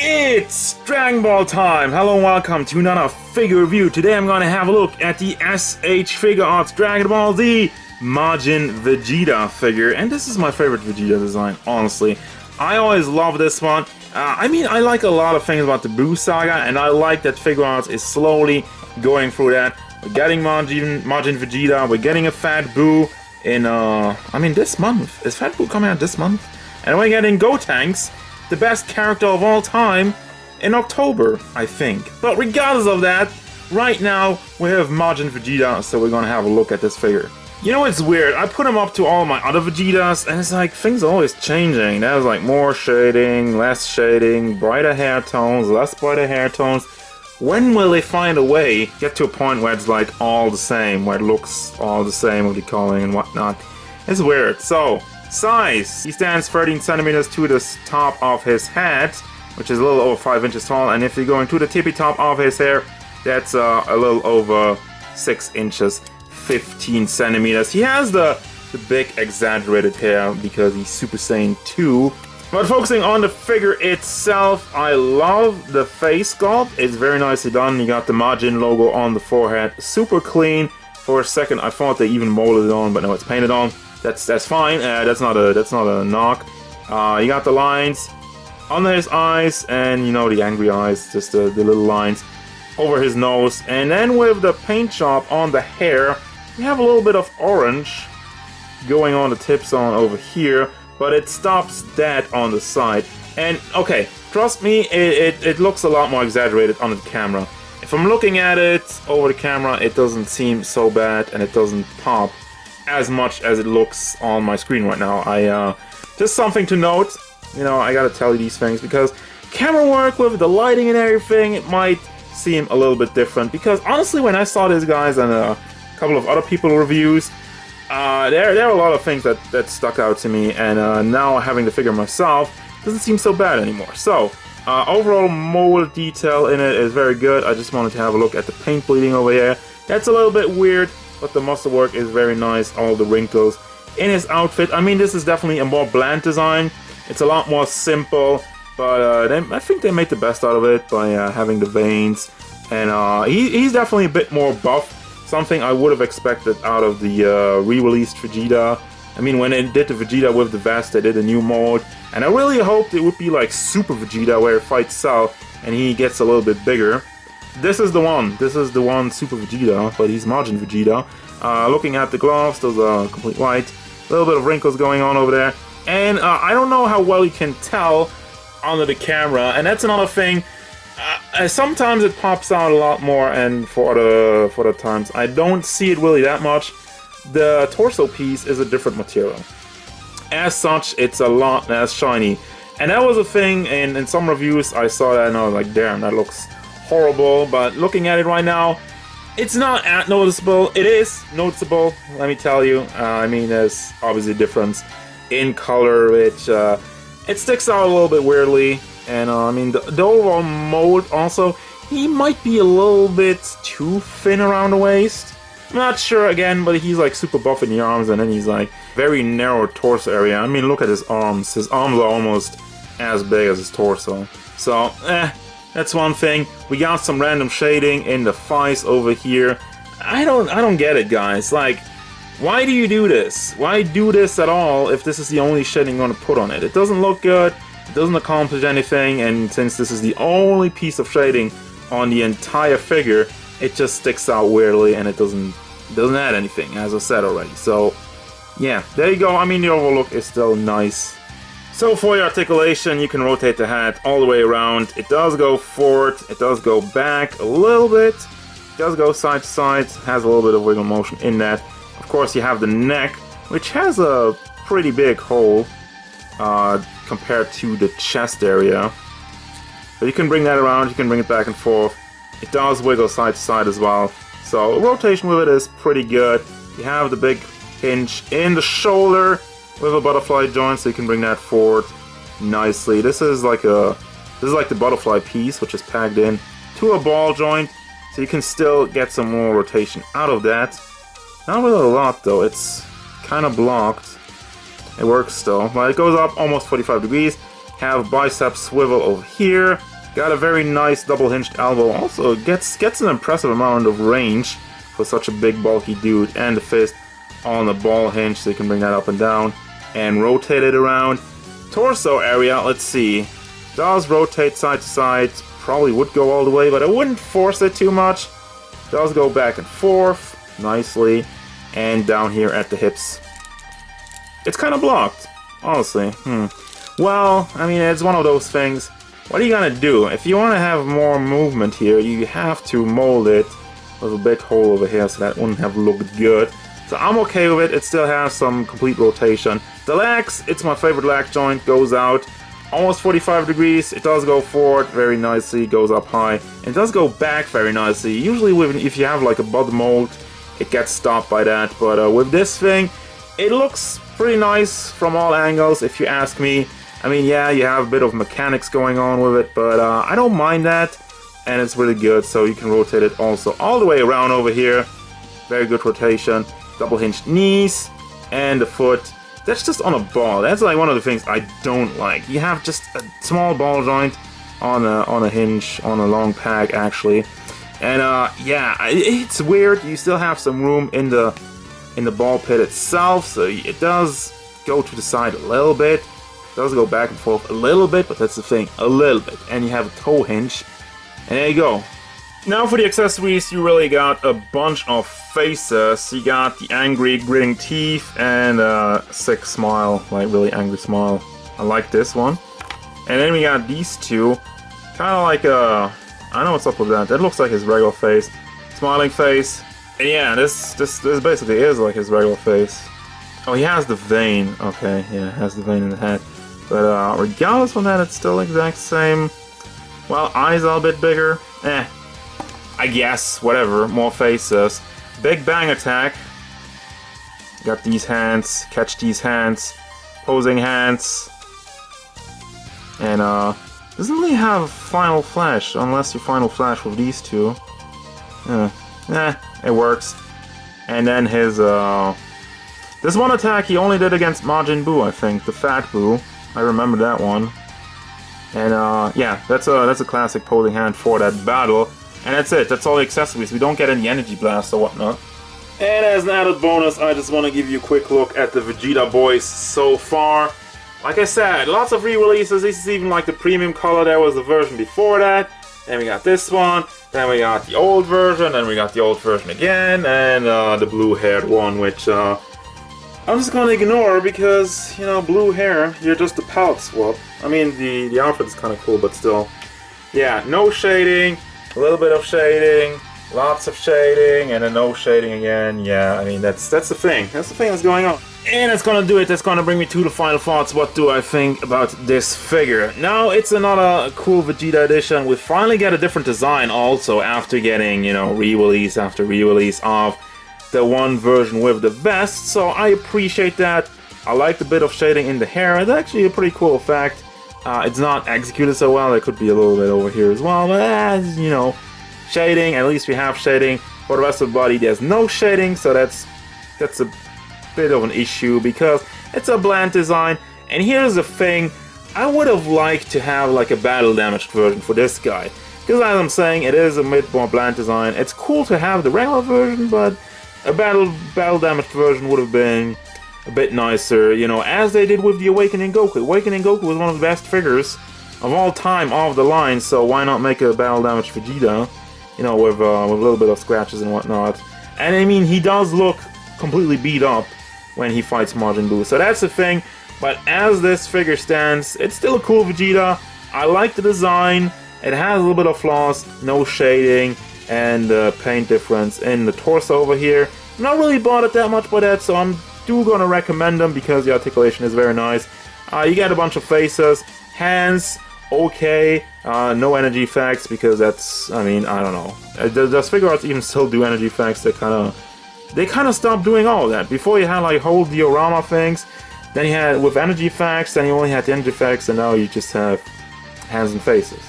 It's Dragon Ball time! Hello and welcome to another figure review. Today I'm going to have a look at the SH Figuarts Dragon Ball Z Majin Vegeta figure. And this is my favorite Vegeta design, honestly. I always love this one. I like a lot of things about the Buu saga, and I like that Figuarts is slowly going through that. We're getting Majin Vegeta, we're getting a Fat Buu in, this month. Is Fat Buu coming out this month? And we're getting Gotenks, the best character of all time, in October, I think. But regardless of that, right now we have Majin Vegeta, so we're gonna have a look at this figure. You know, it's weird. I put him up to all my other Vegetas, and it's like things are always changing. There's like more shading, less shading, brighter hair tones, less brighter hair tones. When will they find a way get to a point where it's like all the same, where it looks all the same with the coloring and whatnot? It's weird. So, size. He stands 13 centimeters to the top of his head, which is a little over 5 inches tall, and if you're going to the tippy top of his hair, that's a little over 6 inches, 15 centimeters. He has the big exaggerated hair because he's Super Saiyan 2. But focusing on the figure itself, I love the face sculpt. It's very nicely done. You got the Majin logo on the forehead, super clean. For a second, I thought they even molded it on, but no, it's painted on. That's fine. That's not a knock. You got the lines under his eyes, and you know the angry eyes, just the little lines over his nose. And then with the paint job on the hair, you have a little bit of orange going on the tips on over here, but it stops dead on the side. And okay, trust me, it looks a lot more exaggerated on the camera. If I'm looking at it over the camera, it doesn't seem so bad, and it doesn't pop as much as it looks on my screen right now. Just something to note. You know, I gotta tell you these things because camera work with the lighting and everything, it might seem a little bit different. Because honestly, when I saw this guys and a couple of other people reviews, there are a lot of things that stuck out to me, and now having the figure myself doesn't seem so bad anymore. So overall mold detail in it is very good. I just wanted to have a look at the paint bleeding over here. That's a little bit weird, but the muscle work is very nice. All the wrinkles in his outfit. I mean, this is definitely a more bland design. It's a lot more simple, but I think they made the best out of it by having the veins. And he's definitely a bit more buff. Something I would have expected out of the re-released Vegeta. I mean, when they did the Vegeta with the vest, they did a new mold. And I really hoped it would be like Super Vegeta, where it fights Cell and he gets a little bit bigger. This is the one. This is the one Super Vegeta, but he's Majin Vegeta. Looking at the gloves, those are complete white. A little bit of wrinkles going on over there. And I don't know how well you can tell under the camera. And that's another thing. Sometimes it pops out a lot more, and for other times I don't see it really that much. The torso piece is a different material. As such, it's a lot less shiny. And that was a thing in some reviews. I saw that and I was like, damn, that looks horrible. But looking at it right now, it's not that noticeable. It is noticeable, let me tell you. I mean, there's obviously a difference in color, which it sticks out a little bit weirdly. And I mean, the overall mold also, he might be a little bit too thin around the waist. I'm not sure again, but he's like super buff in the arms, and then he's like very narrow torso area. I mean, look at his arms. His arms are almost as big as his torso. So, that's one thing. We got some random shading in the thighs over here. I don't get it, guys. Like, why do you do this? Why do this at all if this is the only shading you're gonna put on it? It doesn't look good. It doesn't accomplish anything, and since this is the only piece of shading on the entire figure, it just sticks out weirdly, and it doesn't add anything, as I said already. So, yeah, there you go. I mean, the overall look is still nice. So for your articulation, you can rotate the head all the way around. It does go forward, it does go back a little bit, it does go side to side, has a little bit of wiggle motion in that. Of course, you have the neck, which has a pretty big hole compared to the chest area. But you can bring that around, you can bring it back and forth. It does wiggle side to side as well. So rotation with it is pretty good. You have the big hinge in the shoulder with a butterfly joint, so you can bring that forward nicely. This is like the butterfly piece, which is pegged in to a ball joint, so you can still get some more rotation out of that. Not really a lot though, it's kind of blocked. It works still, but it goes up almost 45 degrees. Have bicep swivel over here. Got a very nice double hinged elbow. Also gets an impressive amount of range for such a big bulky dude. And the fist on the ball hinge, so you can bring that up and down and rotate it around. Torso area, let's see. Does rotate side to side. Probably would go all the way, but I wouldn't force it too much. Does go back and forth nicely. And down here at the hips, it's kind of blocked, honestly. Well, I mean, it's one of those things. What are you gonna do? If you want to have more movement here, you have to mold it with a big hole over here, so that wouldn't have looked good. So I'm okay with it. It still has some complete rotation. The legs, it's my favorite leg joint, goes out almost 45 degrees. It does go forward very nicely, goes up high, and it does go back very nicely. Usually if you have like a bud mold, it gets stopped by that, but with this thing, it looks pretty nice from all angles, if you ask me. I mean, yeah, you have a bit of mechanics going on with it, but I don't mind that, and it's really good, so you can rotate it also all the way around over here. Very good rotation. Double hinged knees, and the foot. That's just on a ball. That's like one of the things I don't like. You have just a small ball joint on a hinge, on a long peg, actually. And yeah, it's weird. You still have some room in the ball pit itself, so it does go to the side a little bit. It does go back and forth a little bit, but that's the thing, a little bit. And you have a toe hinge, and there you go. Now for the accessories, you really got a bunch of faces. You got the angry, gritting teeth, and a sick smile, like really angry smile. I like this one. And then we got these two, kind of like I don't know what's up with that. That looks like his regular face. Smiling face. And yeah, this basically is like his regular face. Oh, he has the vein. Okay, yeah, has the vein in the head. But regardless of that, it's still the exact same. Well, eyes are a bit bigger. I guess, whatever, more faces. Big bang attack. Got these hands, catch these hands, posing hands. And doesn't really have final flash, unless you final flash with these two. It works. And then his this one attack he only did against Majin Buu, I think, the Fat Buu. I remember that one. And yeah, that's a classic posing hand for that battle. And that's it, that's all the accessories. We don't get any energy blasts or whatnot. And as an added bonus, I just want to give you a quick look at the Vegeta boys so far. Like I said, lots of re-releases. This is even like the premium color. There was the version before that. Then we got this one. Then we got the old version. Then we got the old version again. And the blue-haired one, which I'm just gonna ignore because, you know, blue hair, you're just a palette swap. I mean, the outfit is kind of cool, but still. Yeah, no shading. A little bit of shading, lots of shading, and then no shading again. Yeah, I mean, that's the thing. That's the thing that's going on. And that's gonna do it. That's gonna bring me to the final thoughts. What do I think about this figure? Now, it's another cool Vegeta edition. We finally get a different design also after getting, you know, re-release after re-release of the one version with the vest. So I appreciate that. I like the bit of shading in the hair. It's actually a pretty cool effect. It's not executed so well. There could be a little bit over here as well, but you know, shading. At least we have shading. For the rest of the body, there's no shading, so that's a bit of an issue because it's a bland design. And here's the thing: I would have liked to have like a battle damaged version for this guy, because as I'm saying, it is a bit more bland design. It's cool to have the regular version, but a battle damaged version would have been a bit nicer, you know, as they did with the Awakening Goku. Awakening Goku was one of the best figures of all time off the line, so why not make a battle damaged Vegeta, you know, with a little bit of scratches and whatnot. And I mean, he does look completely beat up when he fights Majin Buu, so that's the thing. But as this figure stands, it's still a cool Vegeta. I like the design. It has a little bit of flaws, no shading, and paint difference in the torso over here. I'm not really bothered that much by that, so I'm gonna recommend them because the articulation is very nice. You get a bunch of faces, hands, okay, no energy effects because that's, I mean, I don't know. Does Figuarts even still do energy effects? They kind of stopped doing all of that. Before you had like whole diorama things, then you had with energy effects, then you only had the energy effects, and now you just have hands and faces.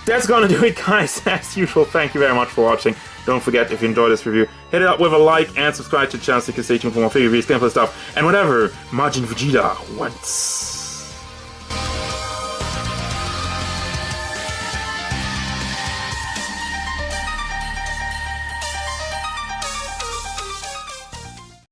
That's gonna do it, guys. As usual, thank you very much for watching. Don't forget, if you enjoyed this review, hit it up with a like and subscribe to the channel so you can stay tuned for more figure reviews, gameplay stuff, and whatever Majin Vegeta wants.